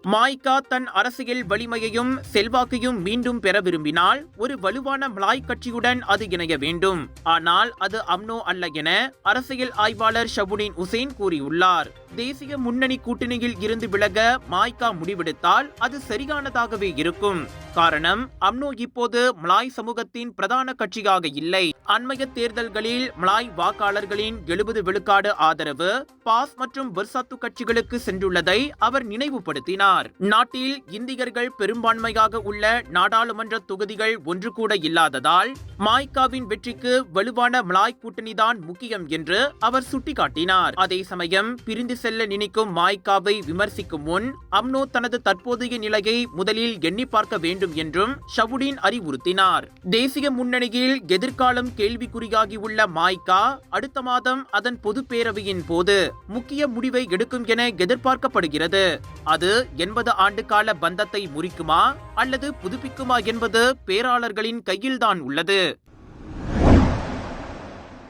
மாய்கா தன் அரசியல் வலிமையையும் செல்வாக்கையும் மீண்டும் பெற விரும்பினால் ஒரு வலுவான மலாய் கட்சியுடன் அது இணைய வேண்டும். ஆனால் அது அம்னோ அல்ல என அரசியல் ஆய்வாளர் ஷபுடின் உசேன் கூறியுள்ளார். தேசிய முன்னணி கூட்டணியில் இருந்து விலக மாய்கா முடிவெடுத்தால் அது சரியானதாகவே இருக்கும். காரணம், அம்னோ இப்போது மலாய் சமூகத்தின் பிரதான கட்சியாக இல்லை. அண்மைய தேர்தல்களில் மலாய் வாக்காளர்களின் 70 விழுக்காடு ஆதரவு பாஸ் மற்றும் பெர்சாத்து கட்சிகளுக்கு சென்றுள்ளதை அவர் நினைவுபடுத்தினார். நாட்டில் இந்தியர்கள் பெரும்பான்மையாக உள்ள நாடாளுமன்ற தொகுதிகள் ஒன்று கூட இல்லாததால் மாய்காவின் வெற்றிக்கு வலுவான மலாய் கூட்டணிதான் முக்கியம் என்று அவர் சுட்டிக்காட்டினார். அதே சமயம் பிரிந்து செல்ல நினைக்கும் மாய்காவை விமர்சிக்கும் முன் அம்னோ தனது தற்போதைய நிலையை முதலில் எண்ணி பார்க்க வேண்டும் என்றும் ஷபுடின் அறிவுறுத்தினார். தேசிய முன்னணியில் எதிர்காலம் கேள்விக்குறியாகியுள்ள மாய்கா அடுத்த மாதம் அதன் பொது பேரவையின் போது முக்கிய முடிவை எடுக்கும் என எதிர்பார்க்கப்படுகிறது. அது 80 ஆண்டு கால பந்தத்தை முறிக்குமா அல்லது புதுப்பிக்குமா என்பது பேராளர்களின் கையில்தான் உள்ளது.